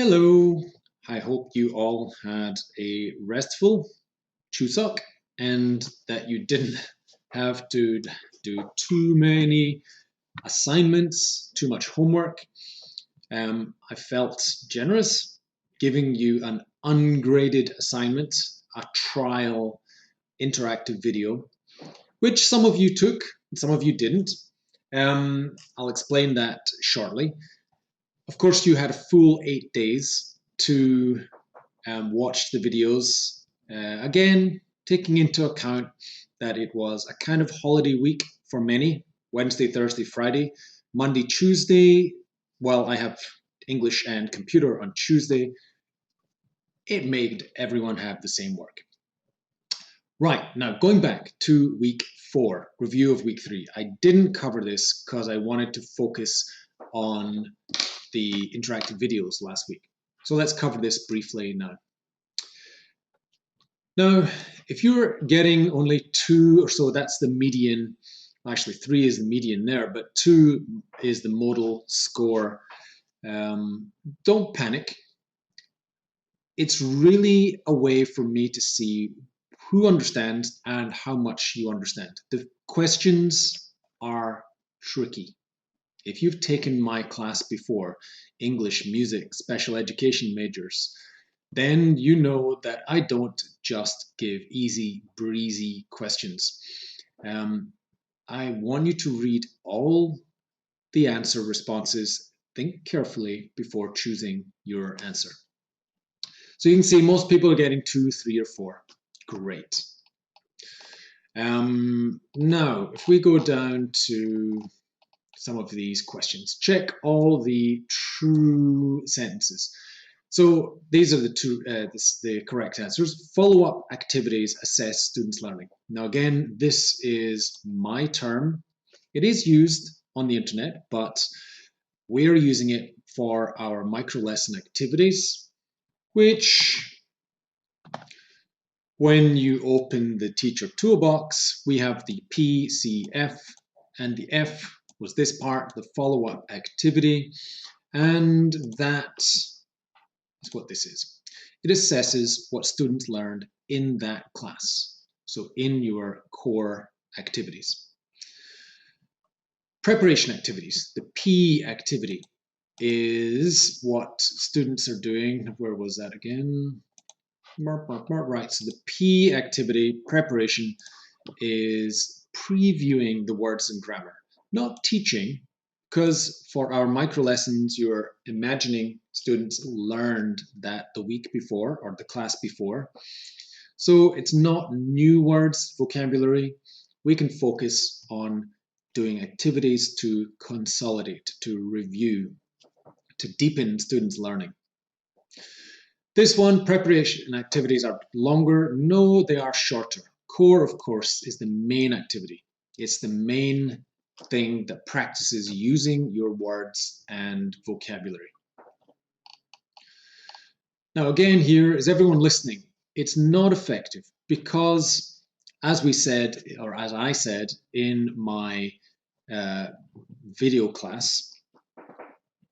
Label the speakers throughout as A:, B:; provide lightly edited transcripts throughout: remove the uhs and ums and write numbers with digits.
A: Hello, I hope you all had a restful Chuseok and that you didn't have to do too many assignments, too much homework. I felt generous giving you an ungraded assignment, a trial interactive video, which some of you took and some of you didn't. I'll explain that shortly. Of course, you had a full 8 days to watch the videos. Again, taking into account that it was a kind of holiday week for many, Wednesday, Thursday, Friday, Monday, Tuesday. Well, I have English and computer on Tuesday. It made everyone have the same work. Right, now going back to week 4, review of week 3. I didn't cover this because I wanted to focus on the interactive videos last week. So let's cover this briefly now. Now, if you're getting only 2 or so, that's the median. Actually, 3 is the median there, but 2 is the modal score. Don't panic. It's really a way for me to see who understands and how much you understand. The questions are tricky. If you've taken my class before, English, music, special education majors, then you know that I don't just give easy, breezy questions. I want you to read all the answer responses, think carefully before choosing your answer. So you can see most people are getting 2, 3, or 4. Great. Now, if we go down to some of these questions, check all the true sentences. So these are the correct answers. Follow-up activities assess students' learning. Now again, this is my term. It is used on the internet, but we're using it for our micro-lesson activities, which when you open the teacher toolbox, we have the P, C, F, and the F was this part, the follow-up activity, and that is what this is. It assesses what students learned in that class, so in your core activities. Preparation activities, the P activity, is what students are doing. Where was that again? Right, so the P activity, preparation, is previewing the words and grammar, not teaching, because for our micro lessons, you're imagining students learned that the week before or the class before. So it's not new words, vocabulary. We can focus on doing activities to consolidate, to review, to deepen students' learning. This one, preparation activities are longer. No, they are shorter. Core, of course, is the main activity. It's the main thing that practices using your words and vocabulary. Now, again, here, is everyone listening? It's not effective because, as we said, or as I said in my video class,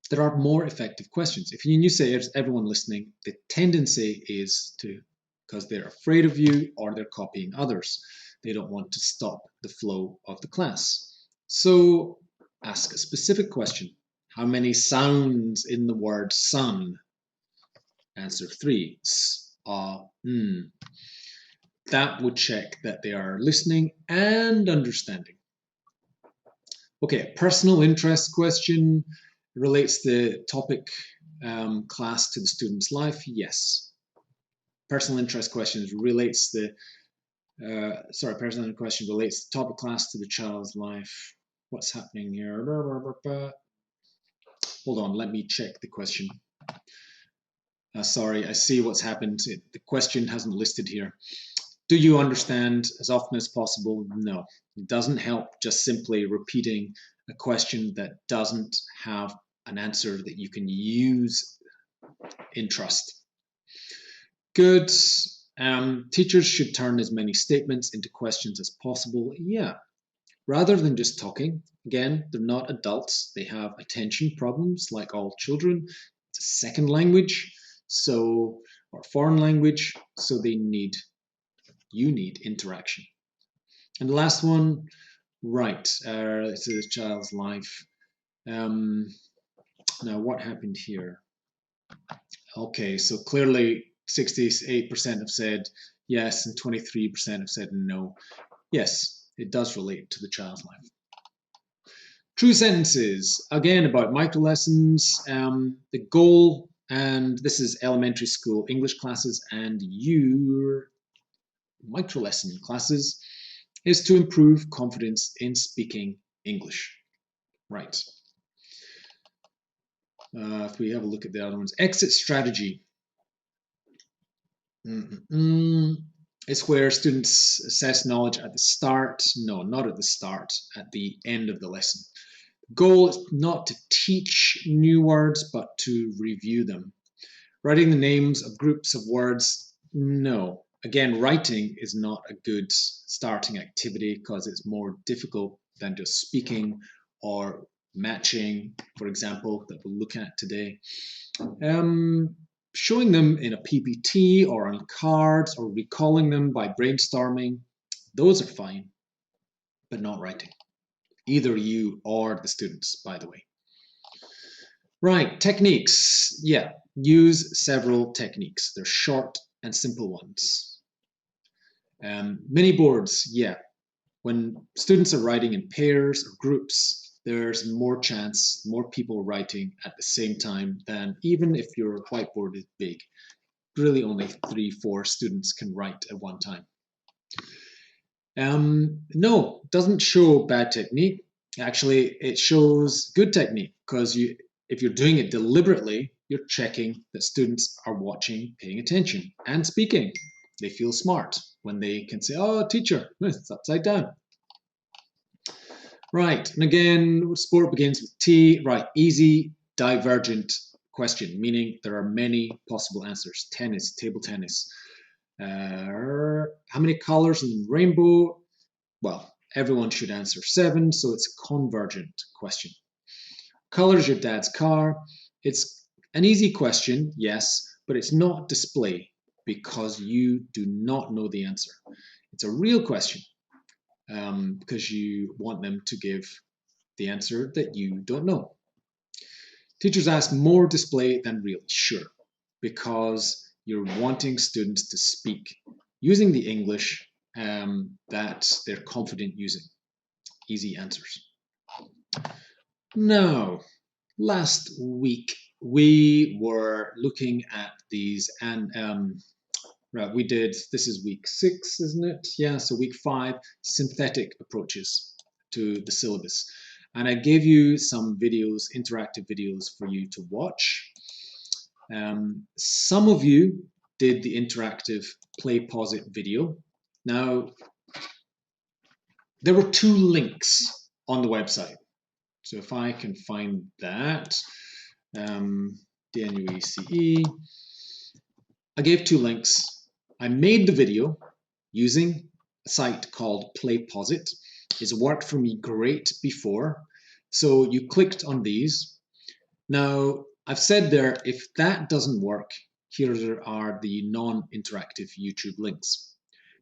A: there are more effective questions. If you say, is everyone listening, the tendency is to, because they're afraid of you or they're copying others. They don't want to stop the flow of the class. So ask a specific question. How many sounds in the word sun? Answer 3. S, That would check that they are listening and understanding. Okay, personal interest question. Relates the topic class to the student's life? Yes. Personal interest questions relates the personal question relates the topic class to the child's life. What's happening here? Hold on, let me check the question. Sorry, I see what's happened. The question hasn't listed here. Do you understand as often as possible? No. It doesn't help just simply repeating a question that doesn't have an answer that you can use in trust. Good. Teachers should turn as many statements into questions as possible. Yeah. Rather than just talking. Again, they're not adults. They have attention problems like all children. It's a second language, so, or foreign language, so you need interaction. And the last one, right, this is a child's life. Now, what happened here? Okay, so clearly 68% have said yes and 23% have said no. Yes, it does relate to the child's life. True sentences, again about micro lessons. The goal, and this is elementary school English classes and your micro lesson classes, is to improve confidence in speaking English. Right. If we have a look at the other ones, exit strategy. It's where students assess knowledge at the start. No, not at the start, at the end of the lesson. The goal is not to teach new words, but to review them. Writing the names of groups of words, no. Again, writing is not a good starting activity because it's more difficult than just speaking or matching, for example, that we'll look at today. Showing them in a PPT or on cards or recalling them by brainstorming, those are fine, but not writing. Either you or the students, by the way. Right, techniques. Yeah, use several techniques. They're short and simple ones. Mini boards, yeah. When students are writing in pairs or groups, there's more chance, more people writing at the same time than even if your whiteboard is big. Really only 3-4 students can write at one time. No, doesn't show bad technique. Actually, it shows good technique because if you're doing it deliberately, you're checking that students are watching, paying attention, and speaking. They feel smart when they can say, oh, teacher, it's upside down. Right, and again, sport begins with T. Right, easy, divergent question, meaning there are many possible answers. Tennis, table tennis. How many colors in the rainbow? Well, everyone should answer 7, so it's a convergent question. Colors your dad's car. It's an easy question, yes, but it's not display because you do not know the answer. It's a real question because you want them to give the answer that you don't know. Teachers ask more display than real, sure, because you're wanting students to speak using the English that they're confident using. Easy answers. Now, last week we were looking at these and right, we did, this is week 6, isn't it? Yeah, so week 5, synthetic approaches to the syllabus. And I gave you some videos, interactive videos for you to watch. Some of you did the interactive Playposit video. Now, there were 2 links on the website. So if I can find that, DNUACE, I gave 2 links. I made the video using a site called Playposit. It's worked for me great before. So you clicked on these. Now, I've said there, if that doesn't work, here are the non-interactive YouTube links.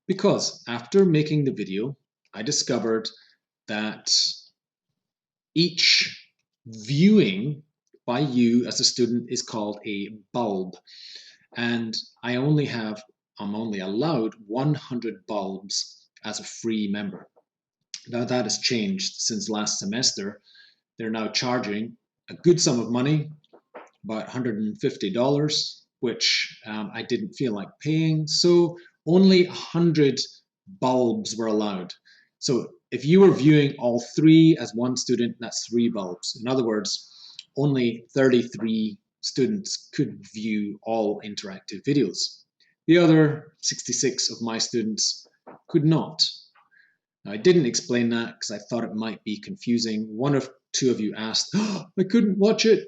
A: Because after making the video, I discovered that each viewing by you as a student is called a bulb. And I'm only allowed 100 bulbs as a free member. Now that has changed since last semester. They're now charging a good sum of money, about $150, which I didn't feel like paying. So only 100 bulbs were allowed. So if you were viewing all 3 as one student, that's 3 bulbs. In other words, only 33 students could view all interactive videos. The other 66 of my students could not. Now, I didn't explain that because I thought it might be confusing. 1 or 2 of you asked, oh, I couldn't watch it.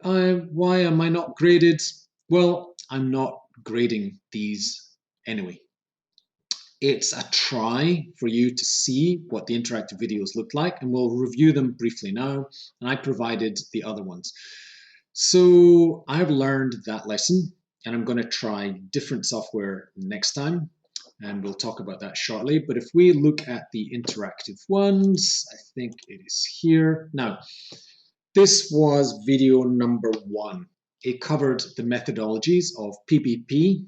A: Why am I not graded? Well, I'm not grading these anyway. It's a try for you to see what the interactive videos look like, and we'll review them briefly now, and I provided the other ones. So I've learned that lesson, and I'm going to try different software next time, and we'll talk about that shortly. But if we look at the interactive ones, I think it is here. Now, this was video number 1. It covered the methodologies of PPP,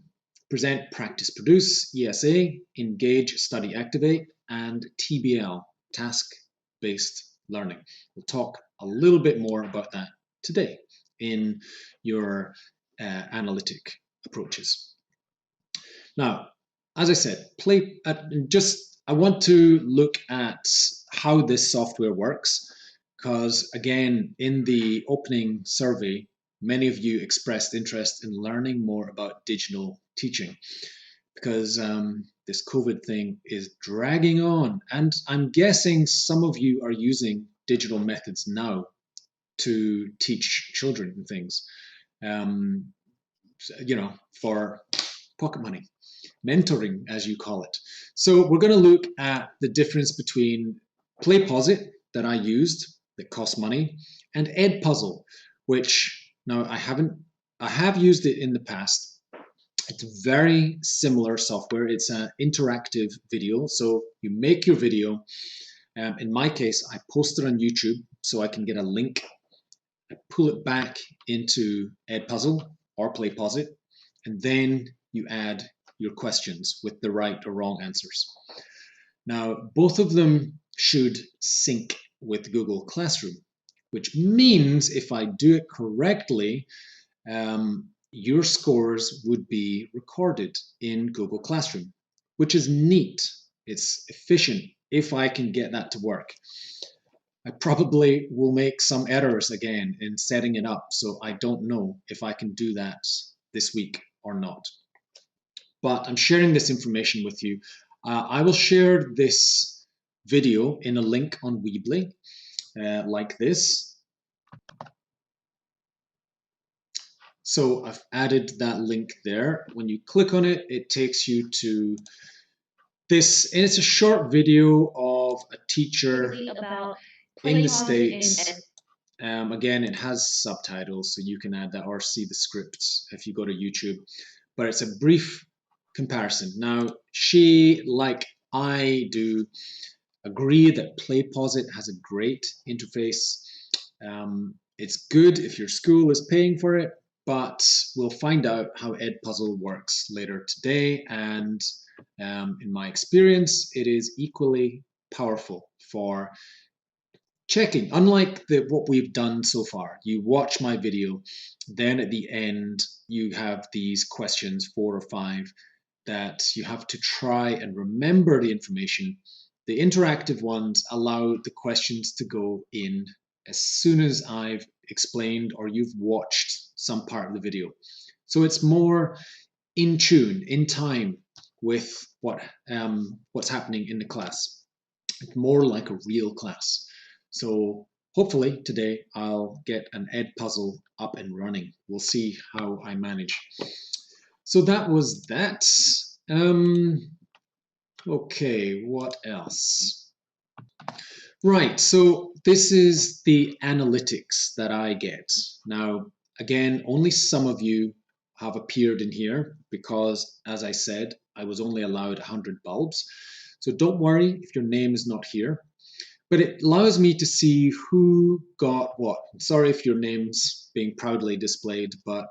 A: present, practice, produce, ESA, engage, study, activate, and TBL, task-based learning. We'll talk a little bit more about that today in your analytic approaches. Now, as I said, I want to look at how this software works, because again, in the opening survey, many of you expressed interest in learning more about digital teaching, because this COVID thing is dragging on, and I'm guessing some of you are using digital methods now to teach children and things, um, for pocket money, mentoring, as you call it. So we're going to look at the difference between Playposit that I used that cost money and Edpuzzle, which now I have used it in the past. It's very similar software. It's an interactive video. So you make your video. In my case, I post it on YouTube so I can get a link. I pull it back into Edpuzzle or Playposit, and then you add your questions with the right or wrong answers. Now, both of them should sync with Google Classroom, which means if I do it correctly, your scores would be recorded in Google Classroom, which is neat. It's efficient if I can get that to work. I probably will make some errors again in setting it up, so I don't know if I can do that this week or not. But I'm sharing this information with you. I will share this video in a link on Weebly, like this. So I've added that link there. When you click on it, it takes you to this, and it's a short video of a teacher in the States. Again, it has subtitles, so you can add that or see the script if you go to YouTube. But it's a brief comparison. Now, she, like I do, agree that Playposit has a great interface. It's good if your school is paying for it, but we'll find out how Edpuzzle works later today. And in my experience, it is equally powerful for checking. Unlike what we've done so far, you watch my video, then at the end you have these questions, 4 or 5, that you have to try and remember the information. The interactive ones allow the questions to go in as soon as I've explained or you've watched some part of the video. So it's more in tune, in time with what's happening in the class. It's more like a real class. So hopefully today I'll get an Edpuzzle up and running. We'll see how I manage. So that was that. Okay, what else? Right, so this is the analytics that I get. Now, again, only some of you have appeared in here because, as I said, I was only allowed 100 bulbs. So don't worry if your name is not here. But it allows me to see who got what. Sorry if your name's being proudly displayed, but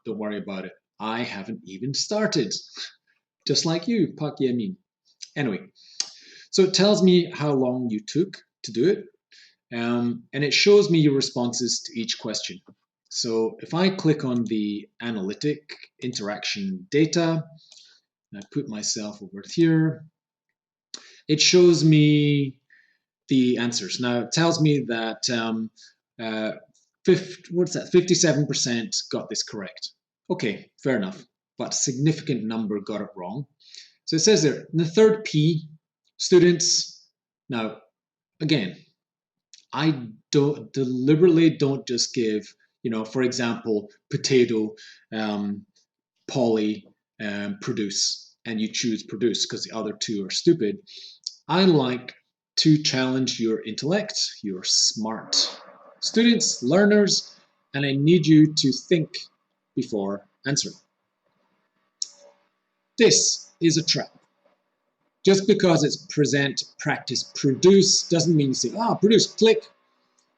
A: don't worry about it. I haven't even started. Just like you, Pak Yamin. Anyway, so it tells me how long you took to do it, and it shows me your responses to each question. So if I click on the analytic interaction data, and I put myself over here, it shows me the answers. Now it tells me that 57% got this correct. Okay, fair enough, but a significant number got it wrong. So it says there, in the third P, students. Now, again, I deliberately don't just give, for example, potato, poly, produce, and you choose produce because the other two are stupid. I like to challenge your intellect, your smart students, learners, and I need you to think before answering. This is a trap. Just because it's present, practice, produce doesn't mean you say, produce, click.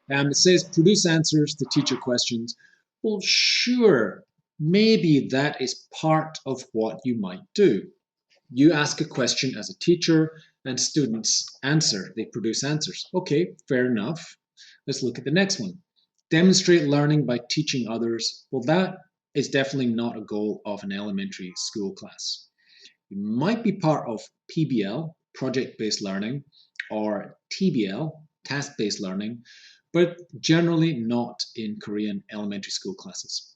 A: It says produce answers to teacher questions. Well, sure, maybe that is part of what you might do. You ask a question as a teacher and students answer. They produce answers. Okay, fair enough. Let's look at the next one. Demonstrate learning by teaching others. Well, that is definitely not a goal of an elementary school class. You might be part of PBL, project-based learning, or TBL, task-based learning, but generally not in Korean elementary school classes.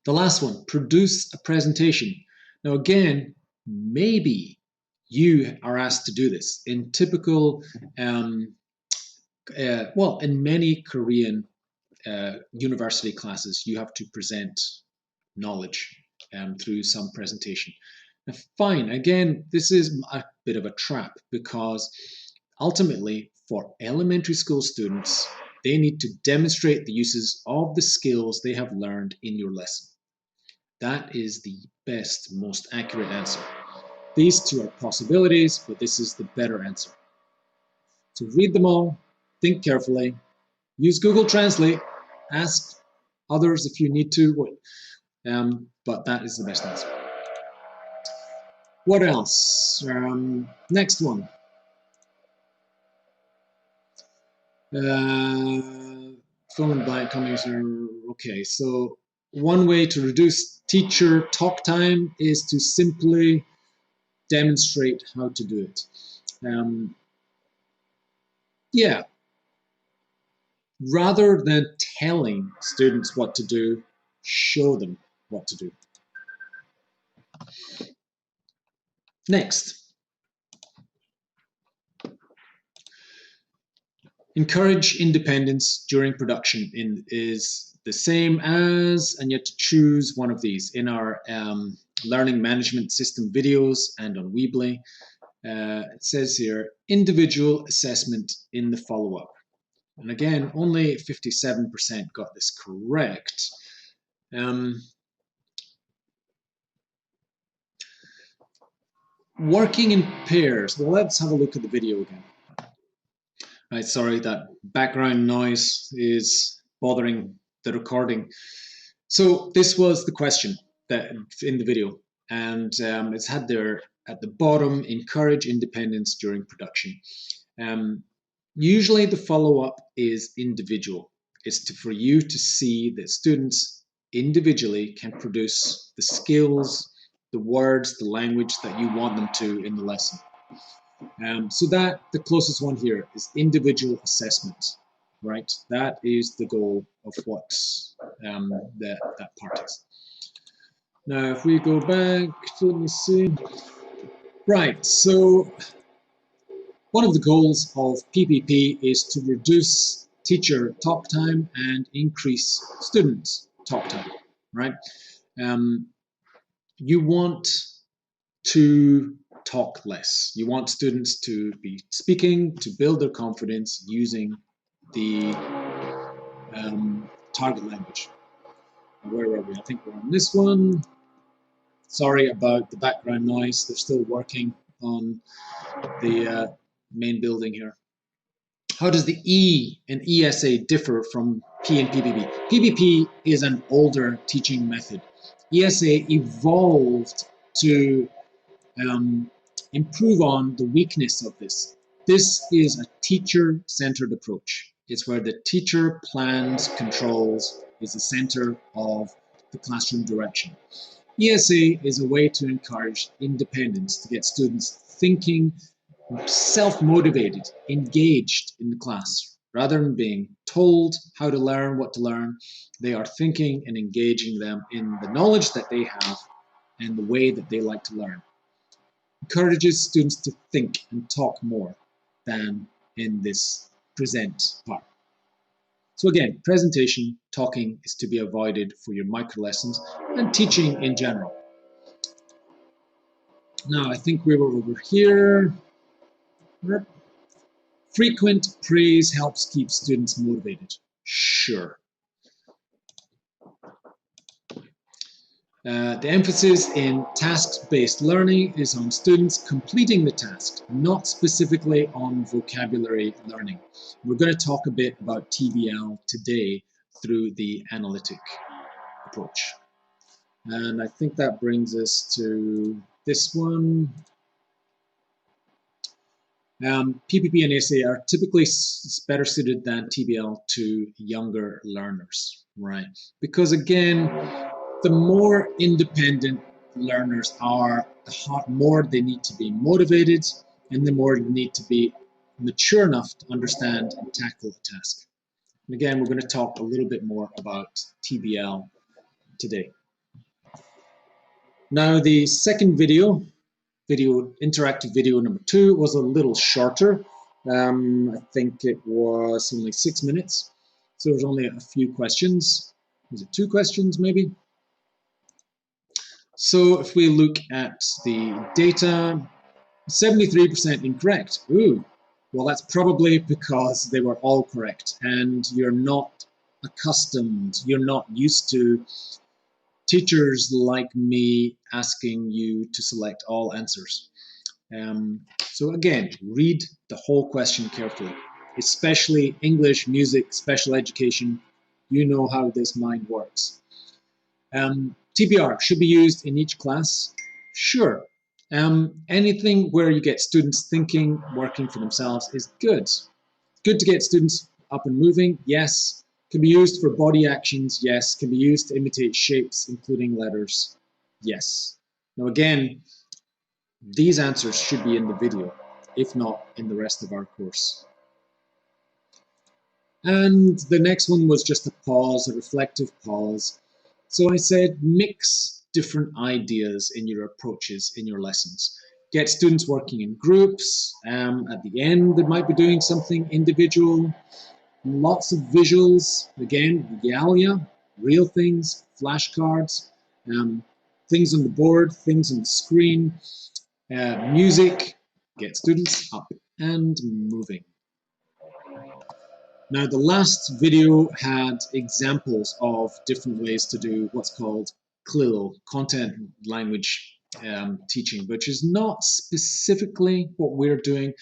A: The last one, produce a presentation. Now again, maybe you are asked to do this. In typical, in many Korean university classes, you have to present knowledge through some presentation. Now, fine, again, this is a bit of a trap because ultimately for elementary school students, they need to demonstrate the uses of the skills they have learned in your lesson. That is the best, most accurate answer. These two are possibilities, but this is the better answer. So read them all, think carefully, use Google Translate, ask others if you need to, but that is the best answer. What else? Next one. Fill in blank comments. Okay, so one way to reduce teacher talk time is to simply demonstrate how to do it. Yeah, rather than telling students what to do, show them what to do. Next. Encourage independence during production is the same as, and you have to choose one of these. In our learning management system videos and on Weebly, it says here, individual assessment in the follow-up. And again, only 57% got this correct. Working in pairs. Well, let's have a look at the video again. Right, sorry, that background noise is bothering the recording. So this was the question that in the video, and it's had there at the bottom, encourage independence during production. Usually the follow-up is individual. It's for you to see that students individually can produce the skills, the words, the language that you want them to in the lesson. So that the closest one here is individual assessment, right? That is the goal of what that part is. Now, if we go back, let me see. Right, so one of the goals of PPP is to reduce teacher talk time and increase students' talk time, right? You want to talk less. You want students to be speaking, to build their confidence using the target language. Where are we? I think we're on this one. Sorry about the background noise. They're still working on the main building here. How does the E in ESA differ from P and PPP? PPP is an older teaching method. ESA evolved to improve on the weakness of this. This is a teacher-centered approach. It's where the teacher plans, controls, is the center of the classroom direction. ESA is a way to encourage independence, to get students thinking, self-motivated, engaged in the class. Rather than being told how to learn, what to learn, they are thinking and engaging them in the knowledge that they have and the way that they like to learn. Encourages students to think and talk more than in this present part. So again, presentation, talking is to be avoided for your micro lessons and teaching in general. Now, I think we were over here. Frequent praise helps keep students motivated. Sure. The emphasis in task-based learning is on students completing the task, not specifically on vocabulary learning. We're going to talk a bit about TVL today through the analytic approach. And I think that brings us to this one. PPP and SA are typically better suited than TVL to younger learners, right? Because again, the more independent learners are, the more they need to be motivated and the more they need to be mature enough to understand and tackle the task. And again, we're going to talk a little bit more about TVL today. Now, the second video, interactive video number 2, was a little shorter. I think it was only 6 minutes. So there's only a few questions. Was it 2 questions maybe? So if we look at the data, 73% incorrect. Ooh, well, that's probably because they were all correct and you're not accustomed, you're not used to teachers like me asking you to select all answers. So again, read the whole question carefully, especially English, music, special education. You know how this mind works. TBR should be used in each class. Sure. Anything where you get students thinking, working for themselves is good. Good to get students up and moving, yes. Can be used for body actions, yes. Can be used to imitate shapes, including letters, yes. Now again, these answers should be in the video, if not in the rest of our course. And the next one was just a pause, a reflective pause. So I said mix different ideas in your approaches in your lessons. Get students working in groups. At the end, they might be doing something individual. Lots of visuals. Again, realia, real things, flashcards, things on the board, things on the screen, music. Get students up and moving. Now, the last video had examples of different ways to do what's called CLIL, content language teaching, which is not specifically what we're doing,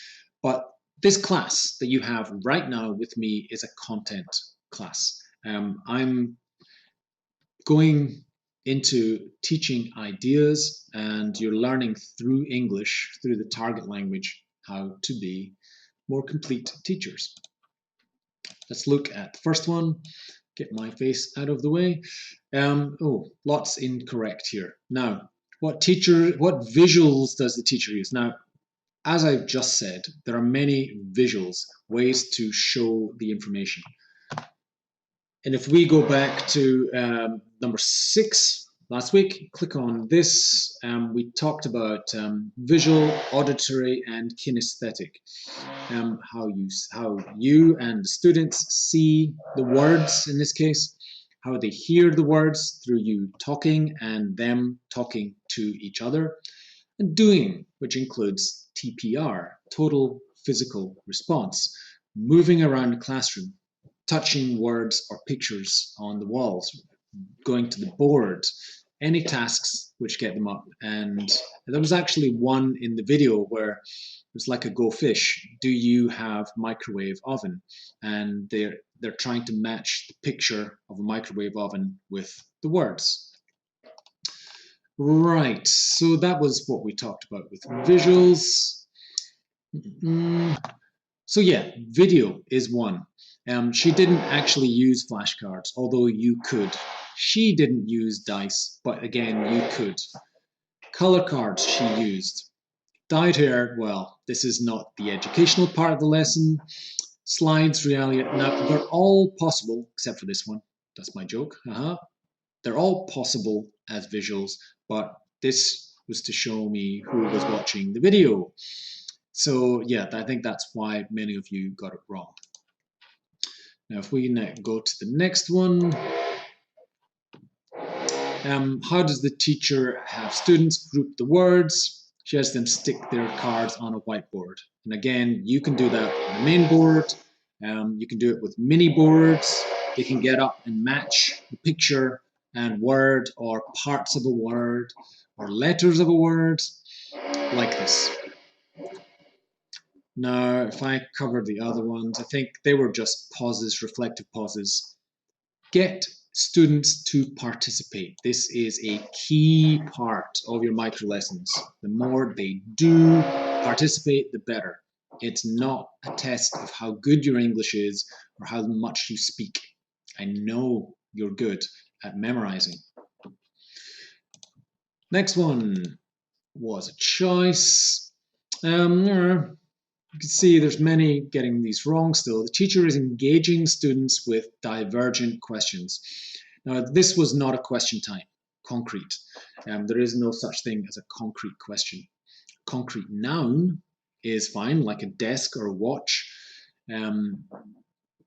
A: but this class that you have right now with me is a content class. I'm going into teaching ideas and you're learning through English, through the target language, how to be more complete teachers. Let's look at the first one. Get my face out of the way. Oh, lots incorrect here. Now, what visuals does the teacher use? Now, as I've just said, there are many visuals, ways to show the information. And if we go back to number 6 last week, click on this. We talked about visual, auditory, and kinesthetic. How you and the students see the words in this case, how they hear the words through you talking and them talking to each other, and doing, which includes TPR, total physical response, moving around the classroom, touching words or pictures on the walls, going to the board, any tasks which get them up. And there was actually one in the video where it was like a go fish. Do you have microwave oven? And they're trying to match the picture of a microwave oven with the words. Right, so that was what we talked about with visuals. So yeah, video is one. She didn't actually use flashcards, although you could. She didn't use dice, but again, you could. Color cards she used. Dyed hair, well, this is not the educational part of the lesson. Slides, reality, now they're all possible, except for this one. That's my joke. They're all possible as visuals, but this was to show me who was watching the video. So yeah, I think that's why many of you got it wrong. Now, if we go to the next one, how does the teacher have students group the words? She has them stick their cards on a whiteboard. And again, you can do that on the main board. You can do it with mini boards. They can get up and match the picture and word or parts of a word or letters of a word like this. Now, if I cover the other ones, I think they were just pauses, reflective pauses. Get students to participate. This is a key part of your micro lessons. The more they do participate, the better. It's not a test of how good your English is or how much you speak. I know you're good at memorizing. Next one was a choice. You can see there's many getting these wrong still. The teacher is engaging students with divergent questions. Now, this was not a question type, concrete. There is no such thing as a concrete question. Concrete noun is fine, like a desk or a watch.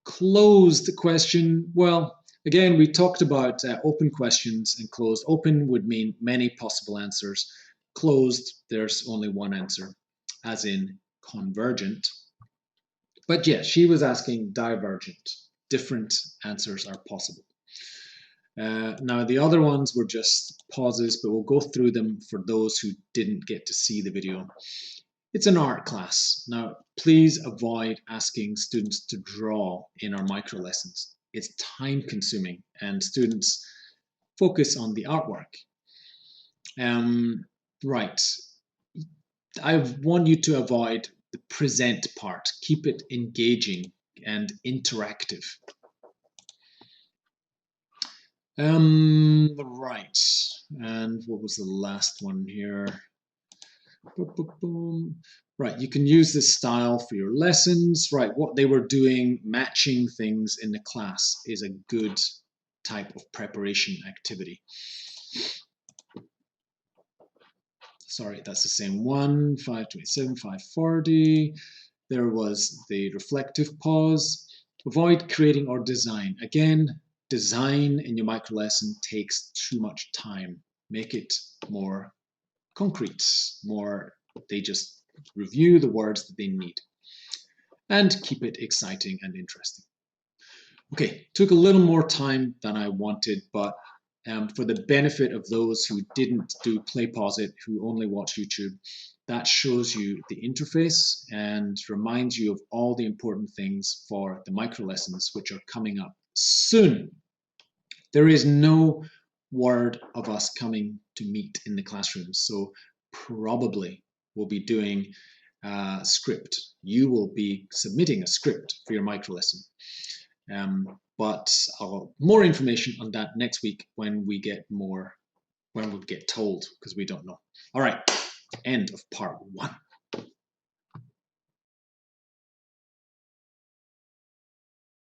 A: Closed question, well, again, we talked about open questions and closed. Open would mean many possible answers. Closed, there's only one answer, as in convergent. But yeah, she was asking divergent. Different answers are possible. Now, the other ones were just pauses, but we'll go through them for those who didn't get to see the video. It's an art class. Now, please avoid asking students to draw in our micro lessons. It's time consuming and students focus on the artwork. Right. I want you to avoid the present part. Keep it engaging and interactive. Right. And what was the last one here? Boom, boom, boom. Right, you can use this style for your lessons. Right, what they were doing, matching things in the class is a good type of preparation activity. Sorry, that's the same one, 527, 540. There was the reflective pause. Avoid creating or design. Again, design in your micro lesson takes too much time. Make it more concrete, more they just review the words that they need. And keep it exciting and interesting. Okay, took a little more time than I wanted, but for the benefit of those who didn't do Playposit, who only watch YouTube, that shows you the interface and reminds you of all the important things for the micro lessons, which are coming up soon. There is no word of us coming to meet in the classroom, so probably we'll be doing a script. You will be submitting a script for your micro lesson. But more information on that next week when we get told, because we don't know. All right, end of part 1.